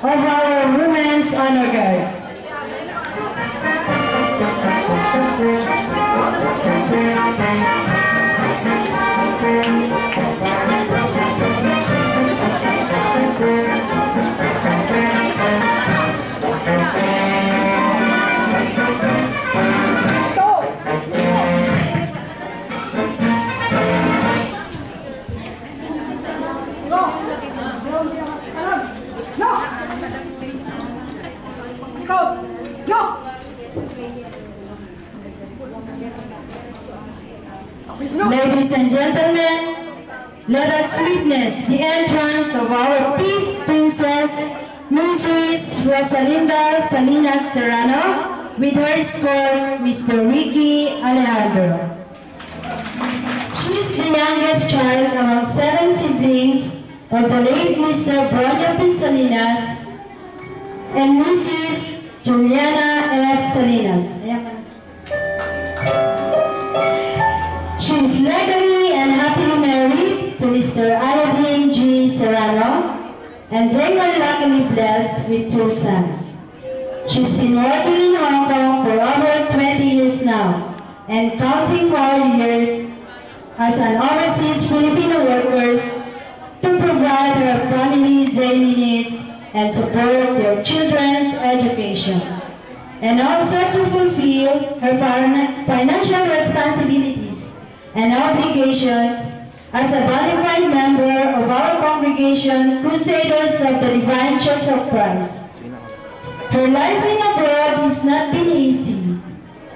of our Women's Honor Guard. Ladies and gentlemen, let us witness the entrance of our fifth princess, Mrs. Rosalinda Salinas Serrano, with her escort, Mr. Ricky Alejandro. She is the youngest child among 7 siblings of the late Mr. Bronio P. Salinas and Mrs. Juliana F. Salinas. She is legally and happily married to Mr. Alvin G. Serrano, and they were luckily blessed with 2 sons. She's been working in Hong Kong for over 20 years now, and counting more years as an overseas Filipino worker to provide her family daily needs and support their children's education, and also to fulfill her financial responsibilities and obligations as a bona fide member of our congregation, Crusaders of the Divine Church of Christ. Her life in abroad has not been easy,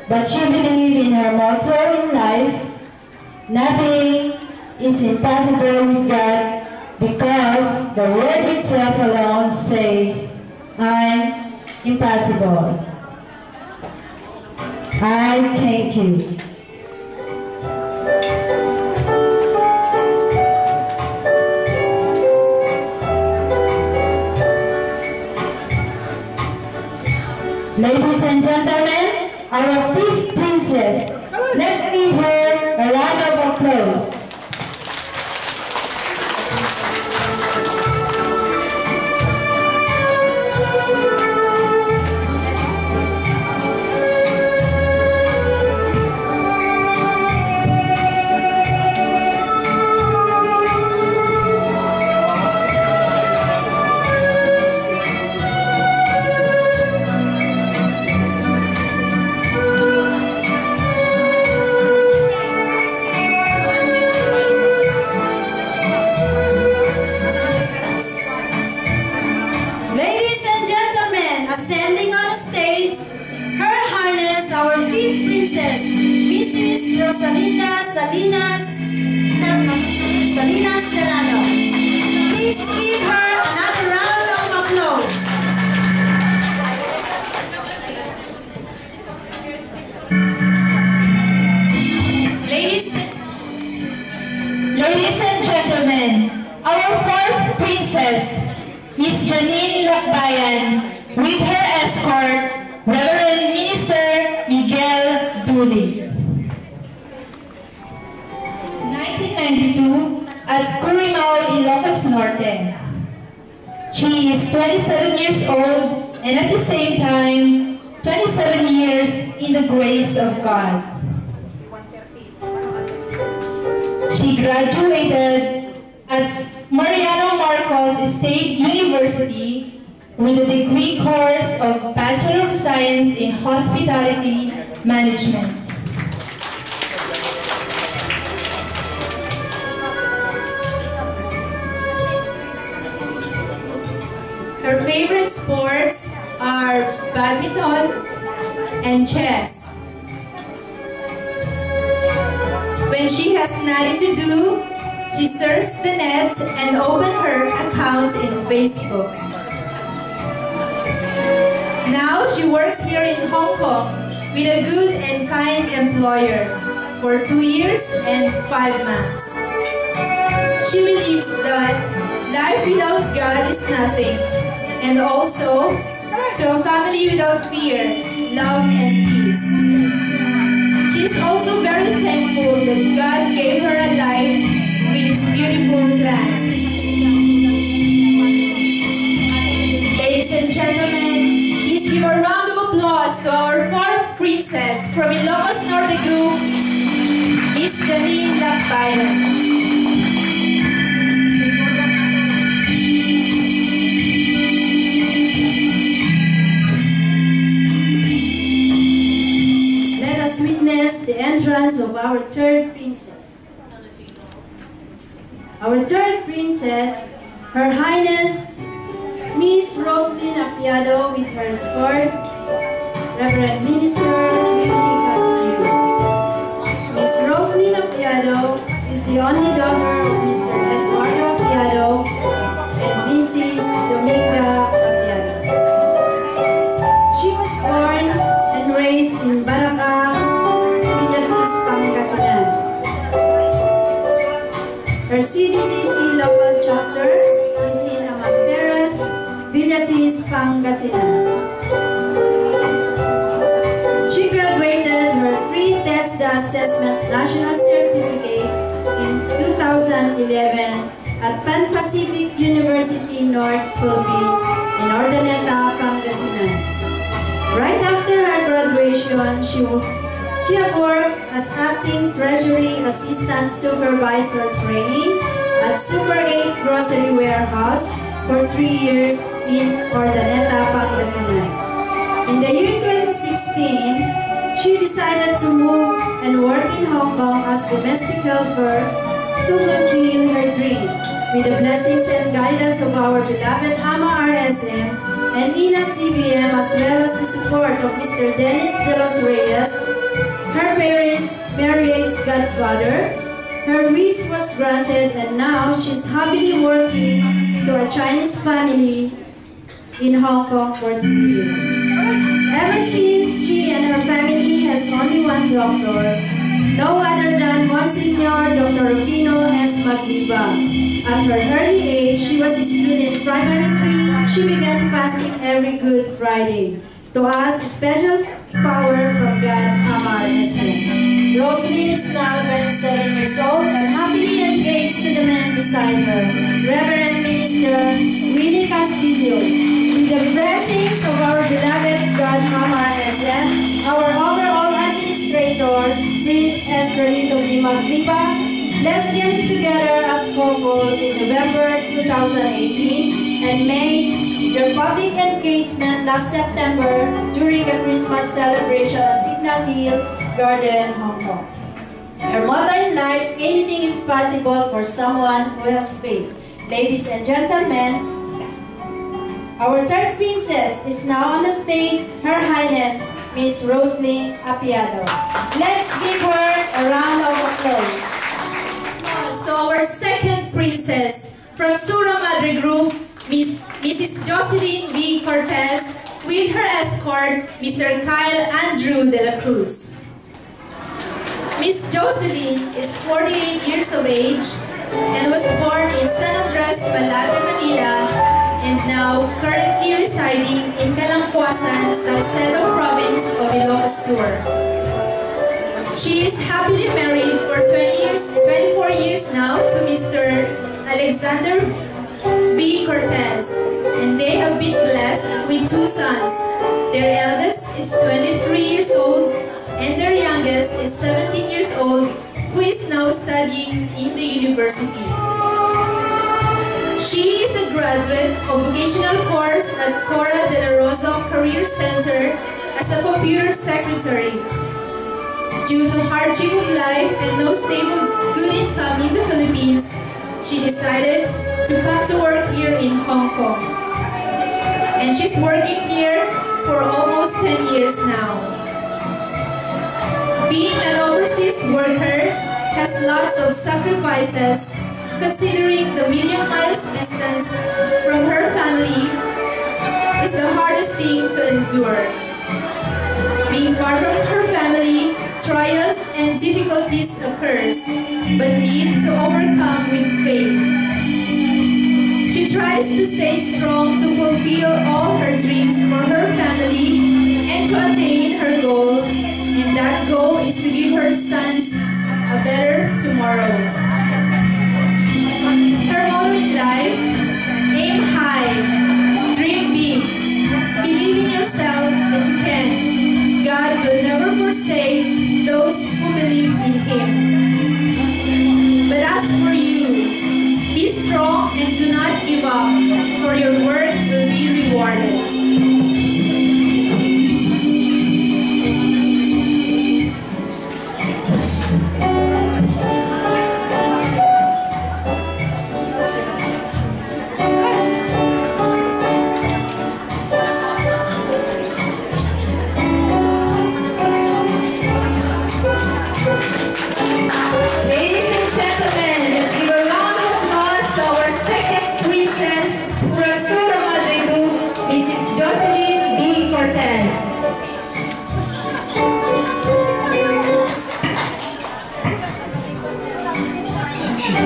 but she believes in her motto in life: nothing is impossible with God, because the word itself alone says, I'm impossible. I thank you. Ladies and gentlemen, our fifth princess. Let's give her a round of applause. Mrs. Rosalinda Salinas Serrano. Please give her another round of applause. Ladies and gentlemen, our fourth princess, Miss Janine Lakbayan, with her escort, Reverend Minister Miguel Duli. 1992 at Curimao, Ilocos Norte. She is 27 years old and at the same time 27 years in the grace of God. She graduated at Mariano Marcos State University with a degree course of Bachelor of Science in Hospitality Management. Her favorite sports are badminton and chess. When she has nothing to do, she surfs the net and opens her account in Facebook. Now she works here in Hong Kong with a good and kind employer for 2 years and 5 months. She believes that life without God is nothing, and also to a family without fear, love, and peace. She is also very thankful that God gave her a life with His beautiful plan. Ladies to our fourth princess from Ilocos Norte Group, Miss Janine Lacbayan. Witness the entrance of our third princess. Our third princess, Her Highness Miss Roslyn Apiado, with her escort, Reverend Minister Willie Castillo. Miss Roslyn Apiado is the only daughter of Mr. Eduardo Apiado and Mrs. Dominga Apiado. She was born and raised in Baraca, Pangasinan. Her CDCC local chapter is in Amanteras, Villasis, Pangasinan. She graduated her 3 TESDA Assessment National Certificate in 2011 at Pan Pacific University North Philippines in Urdaneta, Pangasinan. Right after her graduation, she have worked as Acting Treasury Assistant Supervisor Training at Super 8 Grocery Warehouse for 3 years in Urdaneta, Pangasinan. In the year 2016, she decided to move and work in Hong Kong as domestic helper to fulfill her dream. With the blessings and guidance of our beloved Ama RSM and Ina CBM, as well as the support of Mr. Dennis De Los Reyes, her parents, Mary's godfather, her wish was granted, and now she's happily working to a Chinese family in Hong Kong for 2 years. Ever since, she and her family has only one doctor, no other than Monsignor Dr. Rufino S. Magliba. At her early age, she was still in primary 3. She began fasting every Good Friday to ask special power from God, Amar SM. Roslyn is now 27 years old and happily engaged to the man beside her, Reverend Minister Willie Castillo. With the blessings of our beloved God, Amar SM, our overall administrator, Prince Estrelito V. Maglipa, let's get together as couple in November 2018 and made their public engagement last September during the Christmas celebration at Signal Hill Garden, Hong Kong. Her motto in life: anything is possible for someone who has faith. Ladies and gentlemen, our third princess is now on the stage, Her Highness Miss Roslyn Apiado. Let's give her a round of applause. To our second princess from Sura Madre Group, Mrs. Jocelyn B. Cortez, with her escort, Mr. Kyle Andrew de la Cruz. Miss Jocelyn is 48 years of age and was born in San Andres, Malate, Manila, and now currently residing in Calangcuasan, Salcedo Province of Ilocos Sur. She is happily married for 24 years now to Mr. Alexander V. Cortez, and they have been blessed with 2 sons. Their eldest is 23 years old, and their youngest is 17 years old, who is now studying in the university. She is a graduate of vocational course at Cora de la Rosa Career Center as a computer secretary. Due to hardship of life and no stable good income in the Philippines, she decided to come to work here in Hong Kong. And she's working here for almost 10 years now. Being an overseas worker has lots of sacrifices, considering the million miles distance from her family is the hardest thing to endure. Being far from her family, trials and difficulties occurs, but need to overcome with faith. She tries to stay strong to fulfill all her dreams for her family and to attain her goal, and that goal is to give her sons a better tomorrow. Her motto in life: aim high, dream big, believe in yourself that you can. Ladies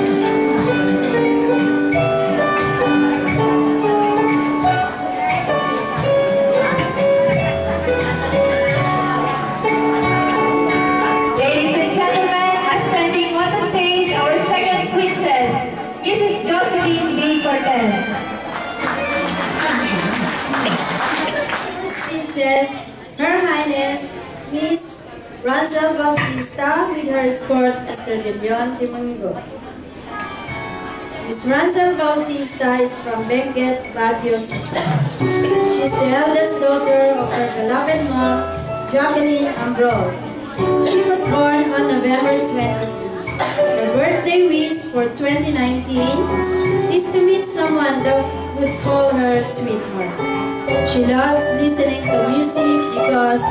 and gentlemen, ascending on the stage, our second princess, Mrs. Jocelyn B. Cortez. Princess, Her Highness Miss Ranzel Bautista with her escort, Mr. Gideon Timongo. Miss Ranzel Bautista is from Benguet, Baguio City. She is the eldest daughter of her beloved mom, Jacqueline Ambrose. She was born on November 22. Her birthday wish for 2019 is to meet someone that would call her sweetheart. She loves listening to music because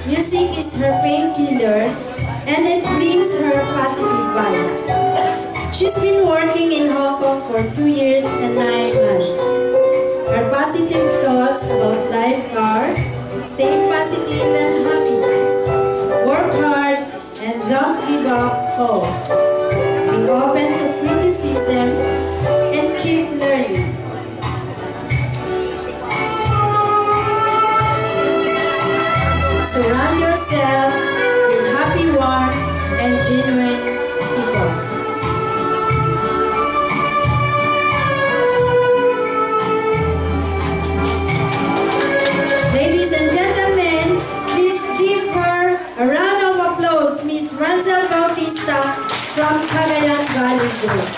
music is her painkiller and it brings her positive vibes. She's been working in Hong Kong for 2 years and 9 months. Her positive thoughts about life are: stay positive and happy, work hard and don't give up hope, be open to criticism and keep learning. Surround yourself with happy, warm, and genuine people. Ladies and gentlemen, please give her a round of applause, Miss Ranzel Bautista from Cagayan Valley Group.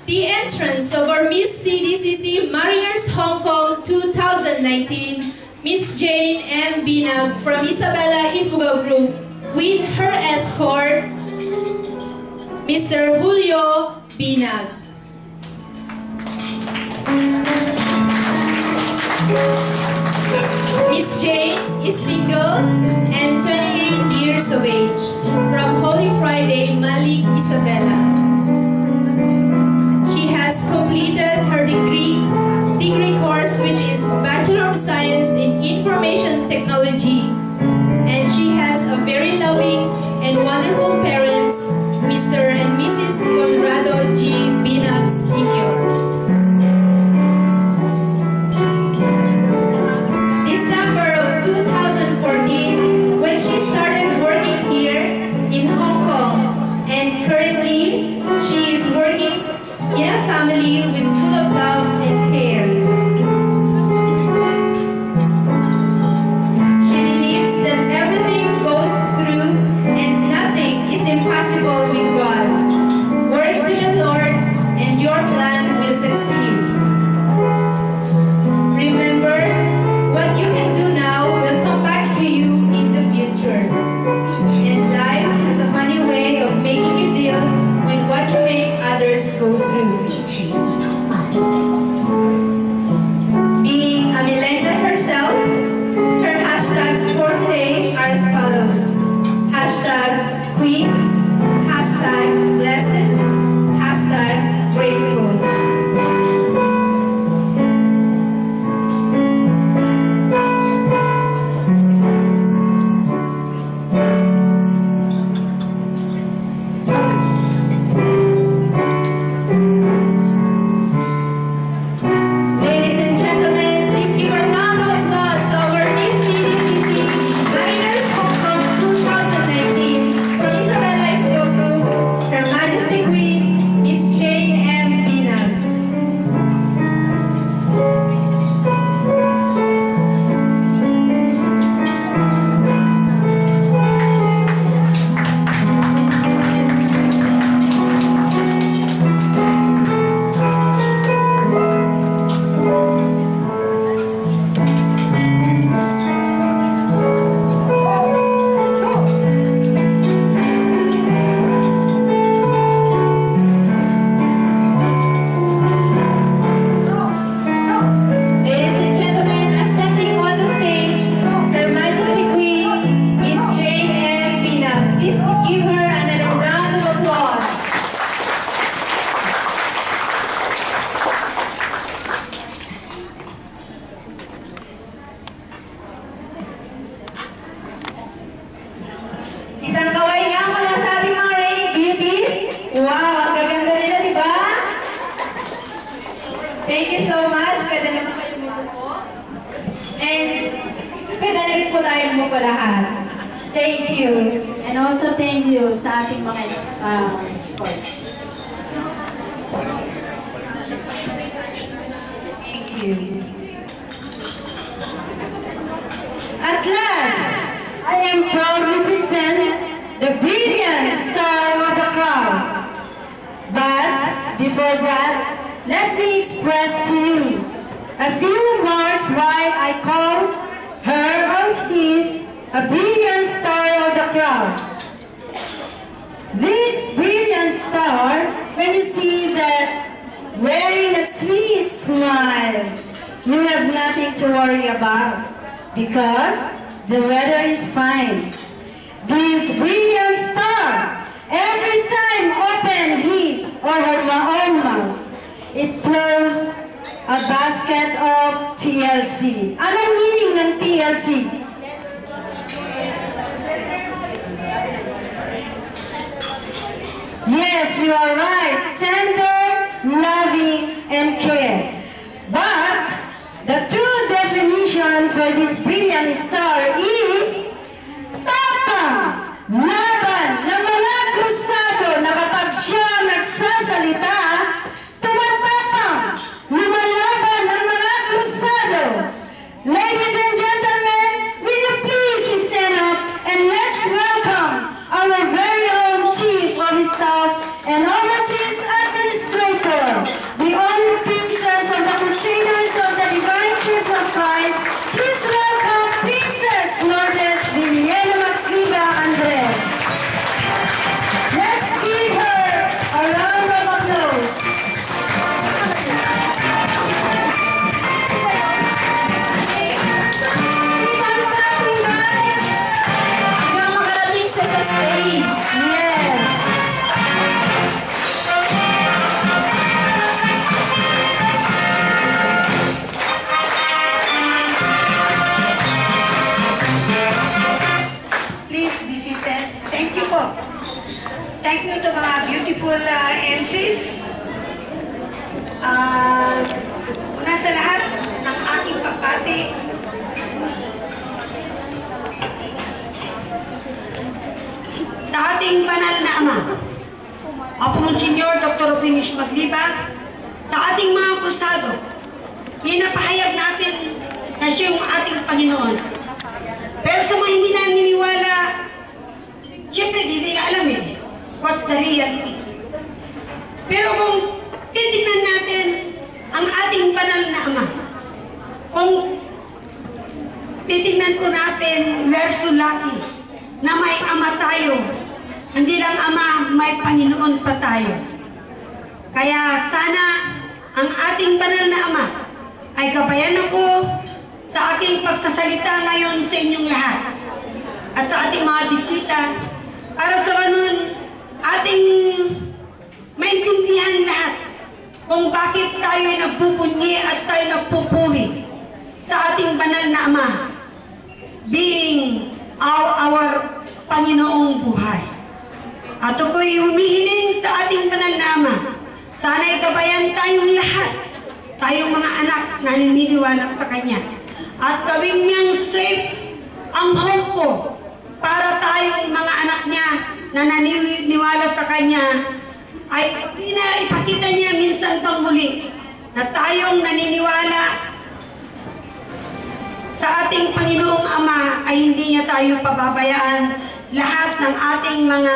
The entrance of our Miss CDCC Mariners Hong Kong 2019, Miss Jane M. Binab from Isabela Ifugao Group with her escort, Mr. Julio Binab. Miss Jane is single and 28 years of age from Holy Friday, Malik, Isabela. She has completed her degree course, which is Bachelor of Science in Information Technology, and she has a very loving and wonderful parents, Mr. and Mrs. Conrado G. Binab Sr. December of 2014, when she started working here in Hong Kong, and currently she is working in a family with full of love and care. She believes that everything goes through and nothing is impossible with God. Work to the Lord unahin mo pa lahat. Thank you. And also thank you sa ating mga sports. Thank you. At last, I am proud to present the brilliant star of the crowd. But before that, let me express to you a few marks why I call her or his a brilliant star of the crowd. This brilliant star, when you see that wearing a sweet smile, you have nothing to worry about because the weather is fine. This brilliant star, every time open his or her own mouth, it flows a basket of TLC. Anong meaning ng TLC? Yes, you are right. Tender, loving, and care. But the true definition for this brilliant star is tapang, laban ng mga krusado na kapag siya nagsasalita, tumatapang, lumalaban ng mga krusado. Ladies and gentlemen, will you please stand up and let's welcome our very own Chief of Staff and Overseas Administrator, the only princess of the Crusaders of the Divine Church of Christ. Please welcome Princess Lourdes Villena Macliba Andres. Let's give her a round of applause. Keep on clapping, guys. Hanggang makarating siya sa stage. Yes. Please be seated. Thank you po. Thank you to mga beautiful entries. Una sa lahat, ng aking pagpati. Sa ating banal na Ama, Apo Monsignor Dr. Finish Magliba, sa ating mga krusado, pinapahayag natin na siya yung ating Panginoon. Pero sa mga hindi naniniwala, siyempre hindi nila alam what's the reality. Pero kung titignan natin ang ating banal na Ama, kung titignan po natin, we're so lucky na may Ama tayo. Hindi lang Ama, may Panginoon pa tayo. Kaya sana ang ating banal na Ama ay gabayan ako sa aking pagsasalita ngayon sa inyong lahat at sa ating mga bisita para sa ganun ating maintindihan lahat kung bakit tayo nagbubunyi at tayo nagpupuri sa ating banal na Ama being our Panginoong buhay. At ako'y humihiling sa ating banal na Ama, sana'y gabayan tayong lahat, tayong mga anak na naniniwala sa Kanya. At gawin niyang safe ang home ko para tayong mga anak niya na naniniwala sa Kanya ay ipakita niya minsan pang muli na tayong naniniwala sa ating Panginoong Ama ay hindi niya tayo pababayaan. Lahat ng ating mga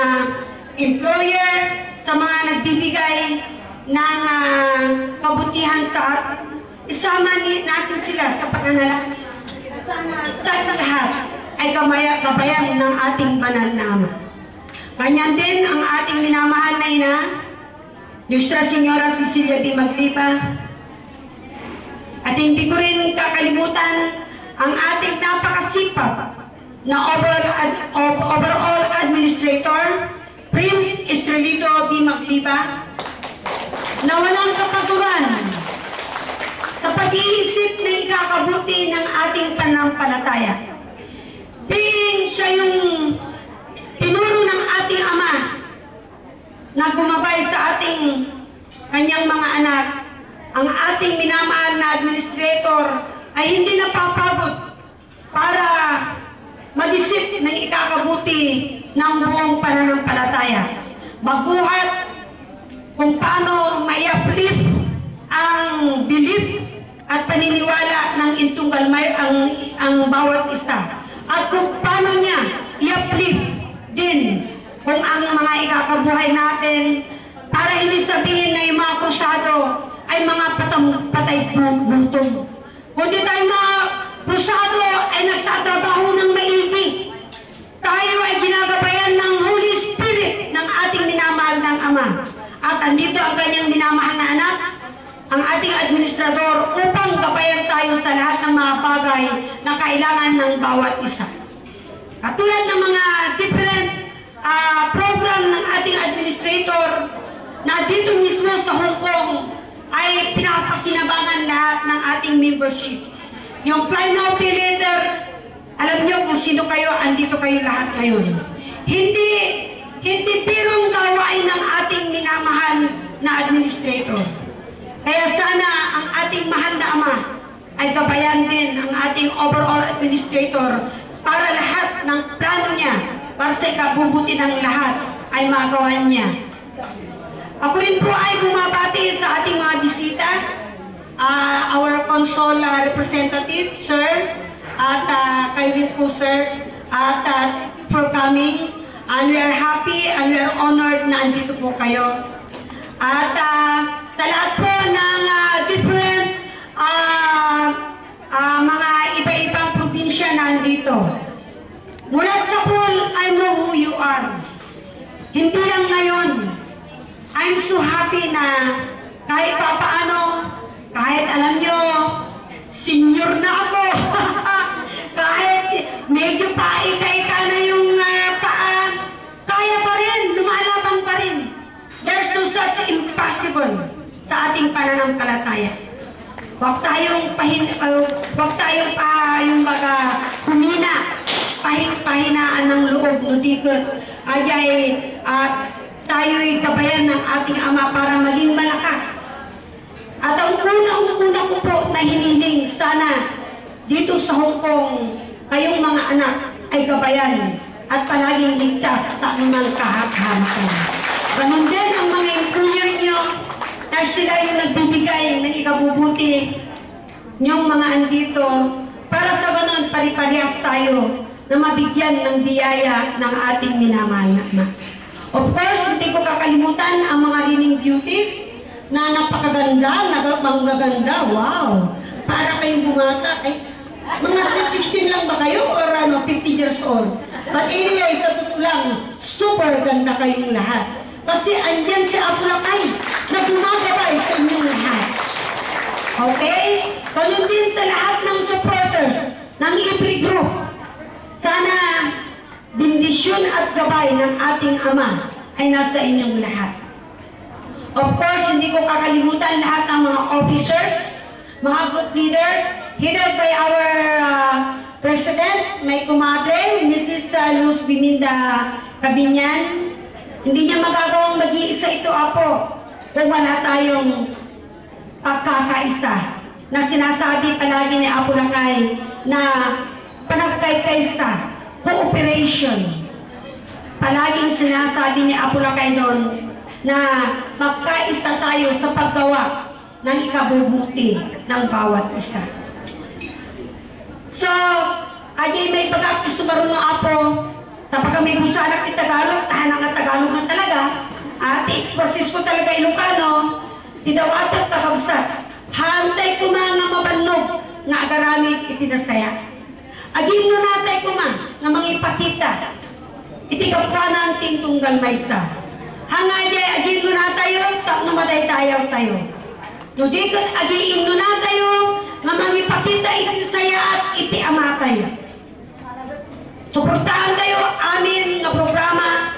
employer, sa mga nagbibigay ng kabutihan sa atin, isama natin sila sa pag-analakit. Sana tayo lahat ay gabayan ng ating banal na Ama. Ganyan din ang ating minamahal na ina, Nuestra Señora Cecilia B. Magliba. At hindi ko rin kakalimutan ang ating napakasipag na overall administrator, Prince Estrelito B. Magliba, na walang kapaturan sa pag-iisip ng ikakabuti ng ating pananampalataya. Being siya yung tinuro ng ating Ama na gumabay sa ating kanyang mga anak, ang ating minamahal na administrator ay hindi napapagod para mabuti ng buong pananampalataya. Magbuhat kung paano mai-uplift ang belief at paniniwala ng Intong Galmay ang bawat isa. At kung paano niya i-uplift din kung ang mga ikakabuhay natin para hindi sabihin na yung mga krusado ay mga patay butong. Kundi tayo mga krusado ay nagtatrabaho ng maigi. Tayo ay ginagabayan ng Holy Spirit ng ating minamahal ng Ama. At andito ang kanyang minamahal na anak, ang ating administrador, upang gabayan tayo sa lahat ng mga bagay na kailangan ng bawat isa. Katulad ng mga different program ng ating administrator na dito mismo sa Hong Kong ay pinapakinabangan lahat ng ating membership. Yung Fly Now Pay Later, alam niyo kung sino kayo, andito kayo lahat ngayon. Hindi pirong gawain ng ating minamahal na administrator. Kaya sana ang ating mahal na Ama ay gabayan din ang ating overall administrator para lahat ng plano niya, para sa ikabubuti ng lahat ay magawa niya. Ako rin po ay bumabati sa ating mga bisita, our consul representative, sir, at kayo din po, sir, at for coming. And we are happy and we are honored na andito po kayo. At sa lahat po ng different mga iba-ibang probinsya na andito. Mula sa pool, I know who you are. Hindi lang ngayon. I'm so happy na kahit papaano, kahit alam nyo, senior na ako. Kahit medyo paika-ika na yung paa, kaya pa rin, lumalaban pa rin. There's no such impossible sa ating pananampalataya. Huwag tayong yung baga humina, pahinaan ng loob, no dito, tayo'y gabayan ng ating Ama para maging malakas. At ang una ko po na hiniling, sana dito sa Hong Kong, kayong mga anak ay gabayan at palaging ligtas sa anumang kahaphapan. Ganon din ang mga employer nyo na sila yung nagbibigay ng ikabubuti nyong mga andito para sa ganon pari-parehas tayo na mabigyan ng biyaya ng ating minamahal na Ama. Of course, hindi ko kakalimutan ang mga reading beauties na napakaganda, magaganda, wow! Para kayong bumata, mga 16 lang ba kayo or 50 years old? But anyway, sa totoo lang, super ganda kayong lahat. Kasi andyan si Apulakay na gumagabay sa inyong lahat. Okay? Ganun din sa lahat ng supporters ng every group. Sana bendisyon at gabay ng ating Ama ay nasa inyong lahat. Of course, hindi ko kakalimutan lahat ng mga officers, mga group leaders, headed by our President, may kumadre, Mrs. Luz Biminda Cabinyan. Hindi niya magagawang mag-iisa ito, Apo, kung wala tayong pagkakaisa na sinasabi palagi ni Apo Lakay na panagkaysa, cooperation. Palaging sinasabi ni Apo Lakay doon na magkaisa tayo sa paggawa ng ikabubuti ng bawat isa. So, ayay may pag-apis sumarunong Apo, kapag kami busanak ni Tagalog, tahanang na Tagalog na talaga, at expertise ko talaga Ilocano, tinawatag kakabsat, hantay ko mga mabanog nga agaramit ipinasaya. Aging no natay ko nga mga ipakita, itikapwanan Intong Galmay sa. Hangay aging no natayo, tak namatay tayo. No dito aging no natayo, nga mga ipakita ipinasaya at itiamatay. Suportahan tayo amin na programa,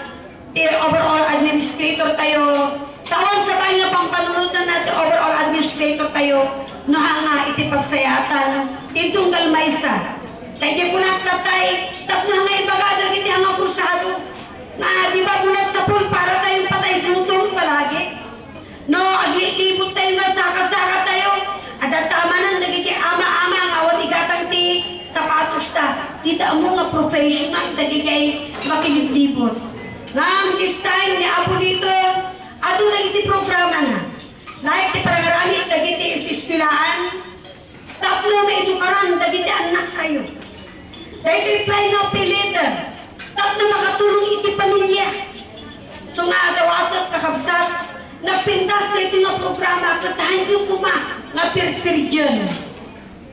overall administrator tayo. Tawag sa kanya pang panunod na natin overall administrator tayo, no hanga itipagsayatan, Intong Galmay sa. Kaya po nakatay, tapos na nga ibagada, hindi ang krusado. Na di ba bulat sa pool para tayong patay lutong palagi? No, agli-ibot tayo nga saka-saka tayo. At tama nang nagiging ama-ama ang awat igatang ti sapatos ta. kita mo nga professional, dagi kay makilibot. Ngam, this time, ni Apo dito, ato nagiti programa na. Like, ti parangaramit, nagiti istilaan. Tapno na ito karan, nagiti anak kayo. Dahil ito'y play no pay later. Tapno makatulong iti pamilya. So nga, dawasap, kakabsat, nagpintas na ito nga programa, katahan yung kuma, nga per-dyan.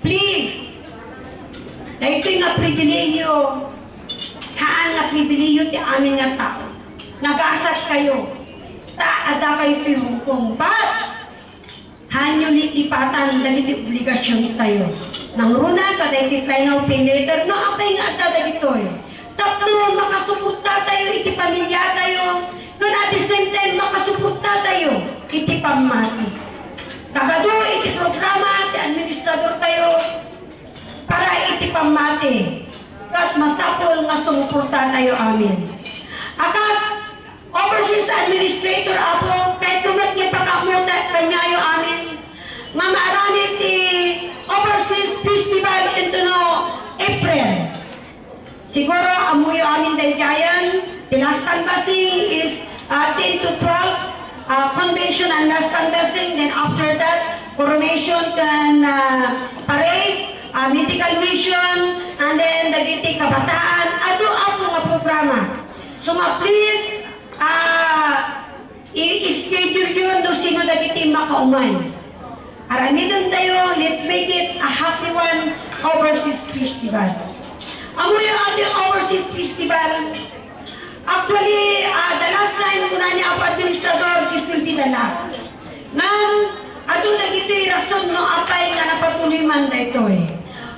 Please, dahil ito'y nga privilehyo, haan nga privilehyo ti amin nga tao. Nag-asat kayo. Taada kayo ito'y hukom. But, hanyo lipatan dahil ito'y obligasyon tayo. Nang runa, kada ito'y final pay later, no, apay nga ata dahil Tapno, makasuporta tayo, iti pamilya tayo. Kung at the same time, makasuporta tayo, iti pamati. Kagado, iti programa, iti administrador tayo, para iti pamati. Kat masapol nga sumuporta tayo amin. Akat, overseas administrator ako, kahit tumat niya pakamuta kanyayo amin, nga maarami iti overseas festival ito no April. Siguro, amuyo amin dahigayan, the last canvassing is 10 to 12, convention and last canvassing, then after that, coronation and parade, medical mission, and then dagiti kabataan, ato ako nga programa. So please, i-schedule yun do sino dagiti makauman. Aramidon tayo, let's make it a happy one overseas festival. Amo yung ating overseas festival. Actually, the last time kuna niya ako administrador, it will be the last. Nang, ato dagito yung rason no apay nga napatuloy man na ito eh.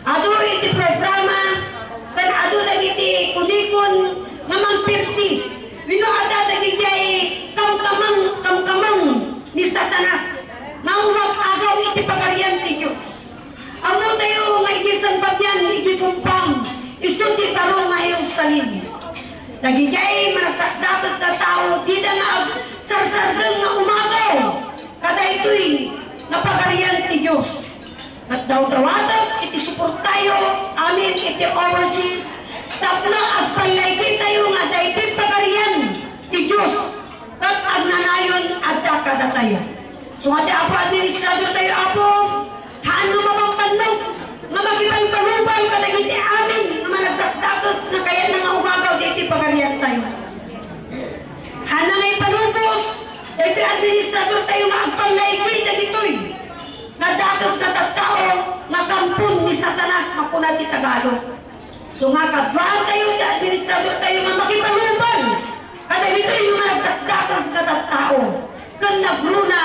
Ato iti programa, kan ato dagiti kunikon nga mangpirti. Wino ada dagiti ay kamkamang ni Satanas. Nauwag agaw iti pagarian ti Diyos. Amo tayo nga ikisan pagyan, ikikumpang, isuti karong mayong salin. Nagigay managdapat na tao, di na nga sarsardang na umagaw. Kada ito'y napagarian ti Diyos. At daw-dawadag, iti support tayo, amin iti overseas. Tapno, at panlaygin tayo nga, da ito'y pagarian ti Diyos. At agnanayon, at dakada tayo. So nga ako administrador tayo, Apo, haan mo mapangpanong, nga magibang kalubang kadagiti amin, nga managdakdatos na kaya na nga umagaw dito pagarian tayo. Haan na ngay panubos, dito administrador tayo nga agpanlaygin na dito'y, na datos na tattao, nga kampun ni Satanas, makuna si Tagalog. So nga kadwaan tayo, si administrador tayo nga makipanubang, kada dito'y yung managdakdatos na tattao. Kung nagruna,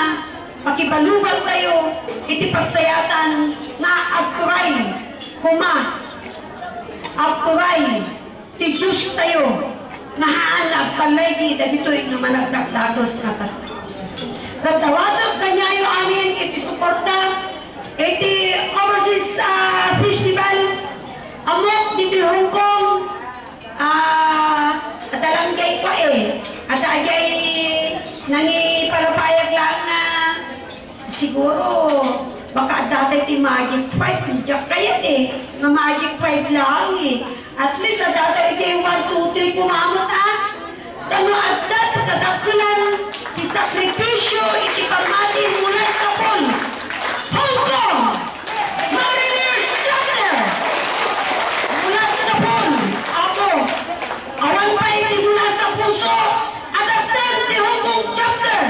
makibalubal tayo, iti pagsayatan na agturay, kuma, agturay, ti Diyos tayo, na haan agpalaygi, dagito'y naman nagdagdados na tayo. Nagdawadag kanyayo amin, iti suporta, iti overseas festival, amok dito Hong Kong, at alam kay ko at agay nangi parapayag lang na siguro baka dati ti Magic 5 hindi kaya na Magic 5 lang at least dati iti 1, 2, 3 kumamot tano at dati kadakkulan ti sakripisyo iti pamati mula sa Pol Hong Kong Mariners Chapter mula sa Pol ako awan pa iti mula sa puso at agdan ti Hong Kong Chapter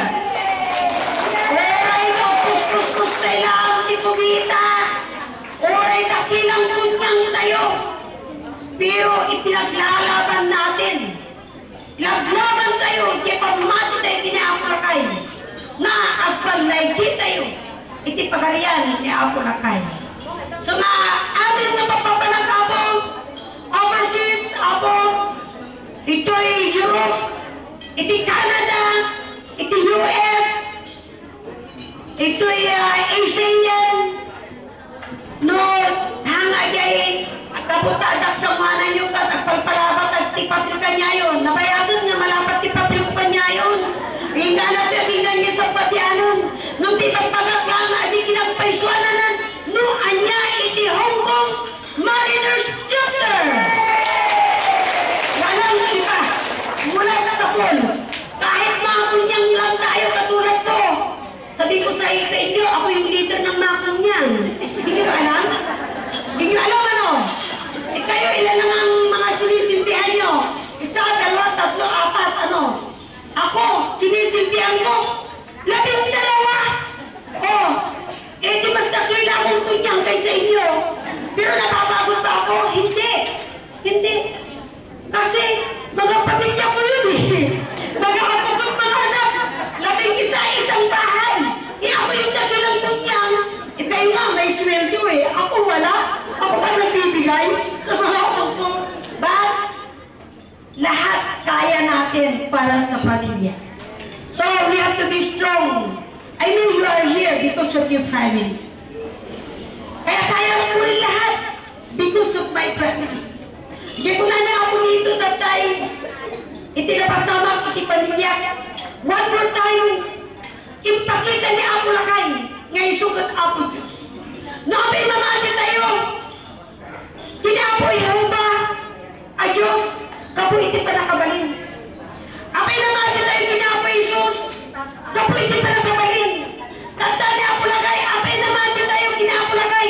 kailangan si Pumita oray dakilang kunyang tayo pero itinaglalaban natin laglaban tayo iti pamati tayo kinaaprakay na agpanlaygi tayo iti pagarian ni Aprakay so nga amin na papapalag ako overseas ako ito'y Europe iti Canada iti US ito'y ASEAN no hangagay kaputadak sa mana nyo kat at pagpalabat at tipapil kanyayon nabayadon nga malapat tipapil ko kanyayon hingga na ito hingga niya sa patianon nung tipang pagkaklama at ikinagpaiswananan no anya iti Hong Kong Mariners Chapter bibigay sa mga anak ko. But, lahat kaya natin para sa pamilya. So, we have to be strong. I mean, you are here because of your family. Kaya kaya ko rin lahat because of my family. Hindi ko na ako dito tatay. Itinapasama, itipamilya. One more time, ipakita niya ako lakay. Ngayon sugat ako Diyos. Nabay mamati tayo. Kinapoy Yehova. Ayos. Kapoy iti pa nakabalin. Apay namati tayo kinapoy Jesus. Kapoy iti pa nakabalin. Tanda niya ako lakay. Apay namati tayo kinapo lakay.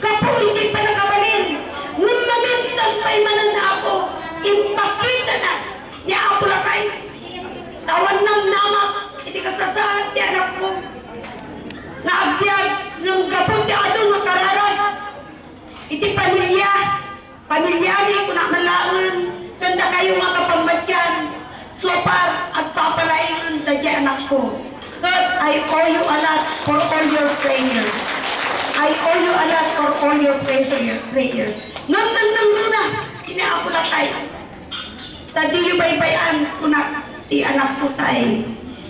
Kapoy iti pa nakabalin. Nung mamintang pa'y manan na ako. Ipakita na niya ako lakay. Tawan ng namak. Iti kasasaan ti anak ko. Naagbyag ng kapot ti adong makararag. Iti pamilya. Pamilyami ko na malangan. Tanda kayo nga kapambatyan. So far, at papalaingan na di anak ko. God, I owe you a lot for all your prayers. I owe you a lot for all your prayers. Nang muna, kinaako na tayo. Tadi yung baybayan ko na ti anak ko tayo.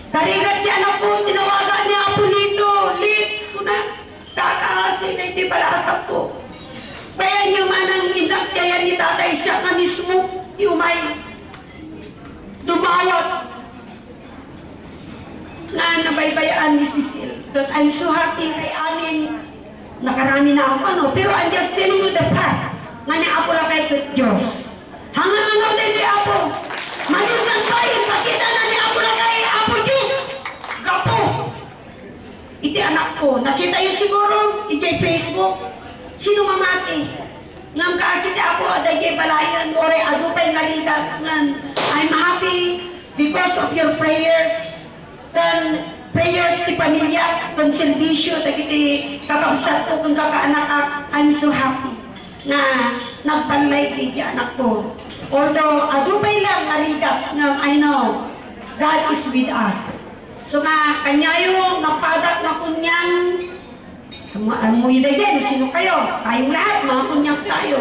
Karigat ti anak ko, tinawagan niya ako dito. Lit ko na, kakaasin na iti balasap ko. Kaya niyo man ang inak kaya ni tatay siya ka mismo, umay. Dumawat na nabaybayaan ni Cecil. But I'm so happy kay amin. Nakarami na ako, pero I'm just telling you the fact. Nga na ako lang kay Diyos. Hanggang ano din di ako. Manusan tayo, pakita na ni ako lang kay Apo Diyos. Gapo. Iti anak ko. Nakita yun siguro, iti Facebook. Sino mamati? Ngam kasi di ako, adagay balayan, ore adupay ngarigat. I'm happy because of your prayers. Then, prayers ti pamilya, kung servisyo, tagiti kakabsat ko, kung kakaanak, I'm so happy na nagpanlay di anak ko. Although, adupay lang ngarigat, I know, God is with us. So nga, kanyayo, napadak na kunyang, amoy na yan, sino kayo? Tayong lahat, mga kunyang tayo.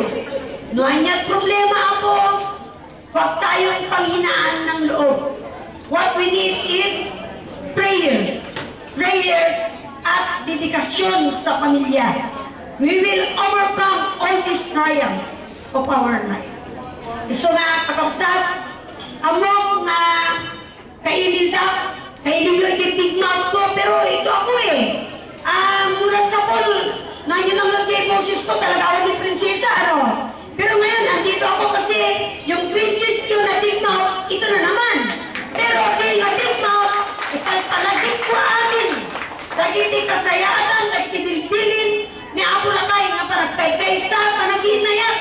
Noanyat problema ako, huwag tayong panghinaan ng loob. What we need is prayers. Prayers at dedikasyon sa pamilya. We will overcome all these trials of our life. So nga, kakabsat, among na kaililda, kaililda yung big mouth ko, pero ito ako eh. Murad sa pol, na yun ang nagay boses ko, talaga ako ni prinsesa, ano? Pero ngayon, nandito ako kasi yung princess yun na big mouth, ito na naman. Pero di na big mouth, ipalpalagit ko amin. Nagiti kasayaan, nagkibilbilin, ni Apo Lakay, nga parang kay-kaysa, panaginayat.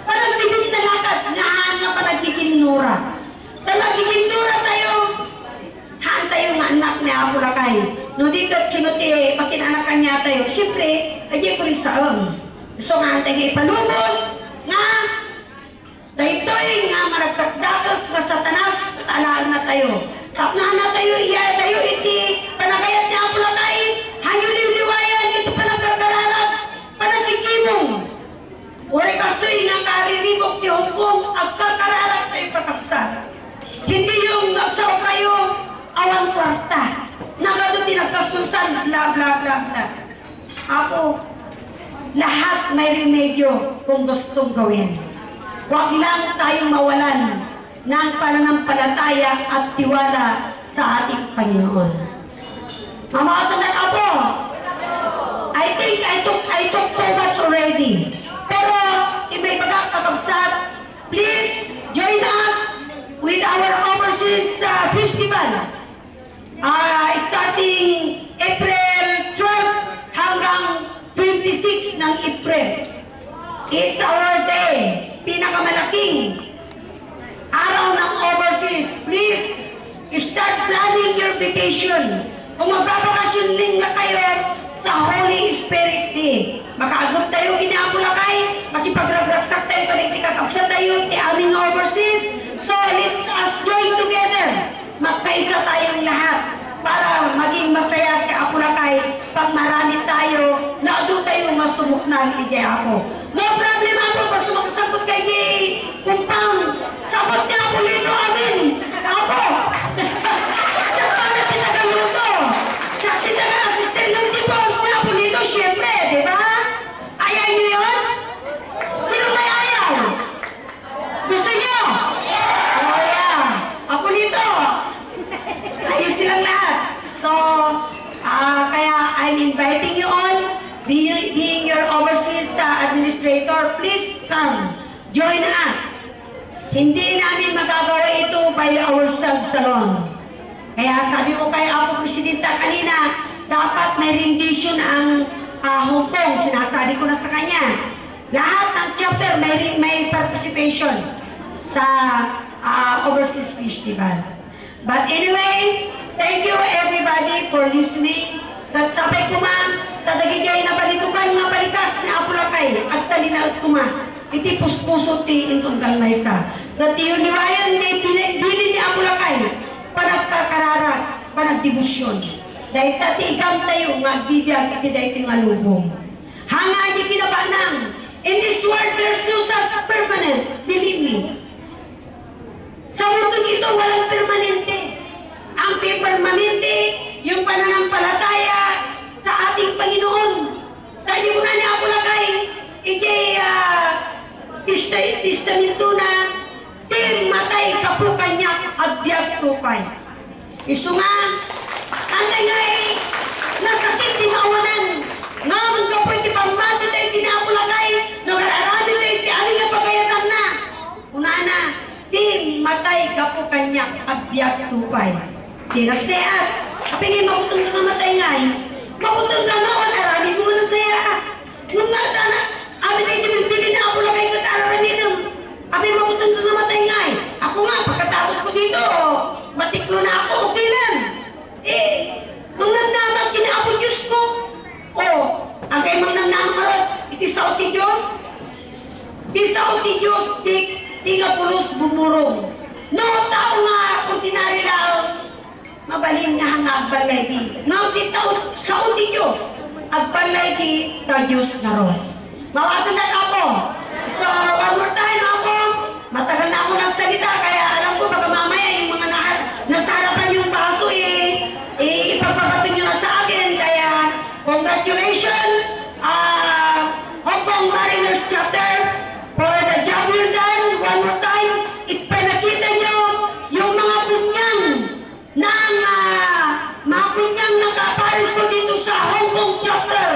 Parang bibit na lakad, nga parang giginura. Talagiginura tayo, haan tayo nga anak ni Apo Lakay. No dito sinuti, pakinanakan niya tayo. Siyempre, ayay ko rin saon. So nga, tayo ipalubos, nga, dahitoy nga maragkakdatos, nga satanas, alaan na tayo. Tapnahan na tayo, iya tayo, iti, panagayat niya Apo Lakay, hayuliw-liwayan, ito panagkakararat, panagkikimong. Uri kastoy nga kariribok ti hukom, agkakararat tayo kakapsat. Hindi yung nagsaw kayo, awang kwarta. Nakado tinagkastusan, bla bla bla bla. Ako, lahat may remedyo kung gustong gawin. Huwag lang tayong mawalan ng pananampalataya at tiwala sa ating Panginoon. Mamakasanak ako. I think I took too much already. Pero, iba'y magkakabagsak, please join us with our overseas festival. Starting April 12 hanggang 26 ng April. It's our day. Pinakamalaking araw ng overseas. Please, start planning your vacation. Kung magbabakasyon din na kayo sa Holy Spirit Day. Makaagod tayo Apo Lakay, makipagragraksak tayo, kaliklikakapsa tayo, ti aming overseas. So, let's us join together. Magkaisa tayong lahat para maging masaya si Apo Lakay. Pag marami tayo, na doon tayo mas sumok na ligay ako. No problem ako pag sumakasabot kay Gay Compound. Sabot niya ako dito amin. Ako. Siya para sinagaluto. Siya sinaga-assistant ng tipos niya ako dito, syempre, di ba? Ayaw niyo yun? Sino may ayaw? Gusto niyo? Oh yeah. Ako dito. Ayun silang lahat. So, kaya I'm inviting you all, being your overseas administrator, please come, join us. Hindi namin magagawa ito by ourselves alone. Kaya sabi ko kay ako Presidenta kanina, dapat may rendition ang Hong Kong, sinasabi ko na sa kanya. Lahat ng chapter may participation sa overseas festival. But anyway, thank you everybody for listening. At sabay ko man, tadagigay na balitukan nga balikas ni Apulakay at talinaot ko man. Iti puspuso ti intong dalmaysa. At tiyuniwayan ni bilin ni Apulakay, panagkakarara, panagdibusyon. Dahil tati igam tayo nga bibiyag iti dahil iti nga lubong. Hanga niya kinabanang, in this world there's no such permanent, believe me. Sa mundo nito walang permanente. Ang permanente, yung pananampalataya sa ating Panginoon. Sa inyo ko na ni Apulakay, testamento na, tim matay kapukan niya at biyag tupay. Isu nga, anday nga nasakit din awanan. Nga, magkapoy ti pamati tayo ti ni Apulakay, nagararami tayo ti aming nga pagayatan na. Unana, tim matay kapukan niya at biyag tupay. Sinagseat. Kapingin makutong ka namatay ngay. Makutong ka noon, aramin mo na saya. Nung nga sana, amin ay dimilbilin na ako lakay kat aramin nung. Kaping makutong ka namatay ngay. Ako nga, pagkatapos ko dito, matiklo na ako, okay lang. Mang nagdamag kina ako Diyos ko. Ang kay mang nagdamarot, iti sao ti Diyos. Ti sao ti Diyos, ti nga pulos bumurong. No, tao nga, ordinary lang. Mabalin nga ang agbalay di. Ngaw di sa uti Diyos. Agbalay di ta Diyos na ron. Mawasan na ako. So, one more time ako. Matagal na ako nagsalita. Kaya alam ko baka mamaya yung mga nasarapan yung baso ipagpapato nyo na sa akin. Kaya, congratulations, Hong Kong Mariners Chapter for the job well done. One more time. Ipinakita nyo yung mga punyang ng mga kunyang nakaparis ko dito sa Hong Kong chapter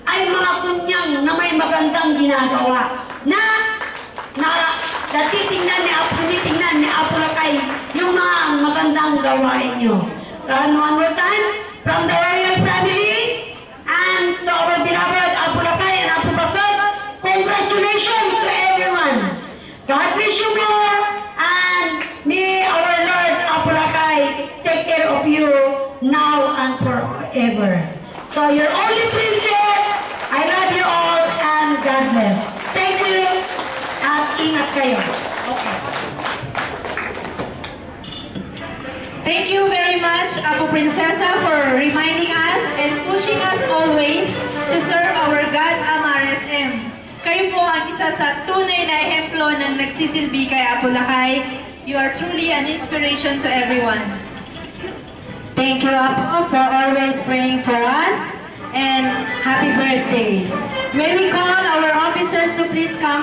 ay mga kunyang na may magandang ginagawa na tinitingnan ni Apulakay yung mga magandang gawain nyo. One more time, from the royal family and to our beloved Apulakay and Apulakay, congratulations to everyone. God bless you more, and may our Lord Apulakay take care of you now and forever. So your only princess, I love you all and God bless. Thank you at ingat kayo. Okay. Thank you very much, Apo Princesa, for reminding us and pushing us always to serve our God Amares M. Kayo po ang isa sa tunay na ehemplo ng nagsisilbi kay Apulakay. You are truly an inspiration to everyone. Thank you, Apo, for always praying for us, and happy birthday. May we call our officers to please come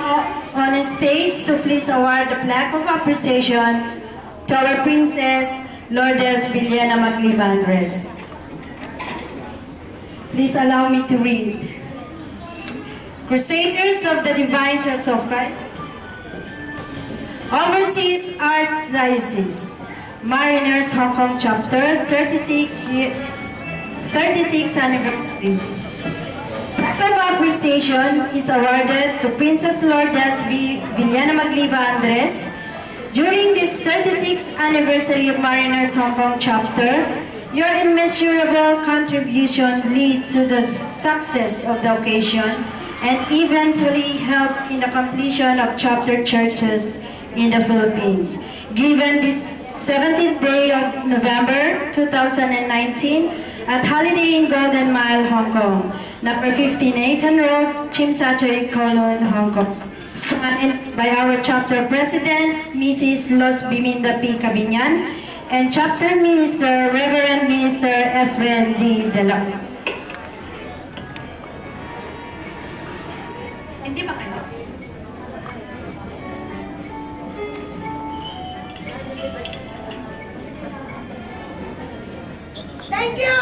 on stage to please award the plaque of appreciation to our Princess Lourdes Villena Maglib-Andres. Please allow me to read. Crusaders of the Divine Church of Christ, Overseas Archdiocese, Mariners Hong Kong Chapter, 36th anniversary. Plaque of appreciation is awarded to Princess Lourdes Villena Maglib-Andres. During this 36th anniversary of Mariners Hong Kong Chapter, your immeasurable contribution lead to the success of the occasion and eventually helped in the completion of chapter churches in the Philippines. Given this 17th day of November 2019 at Holiday Inn Golden Mile, Hong Kong, number 15 Nathan Road, Chimsateri, Kowloon, Hong Kong. Signed by our chapter president, Mrs. Los Biminda P. Cabinyan, and chapter minister, Reverend Minister Efren D. De La Cruz. Hindi ba kayo? Thank you!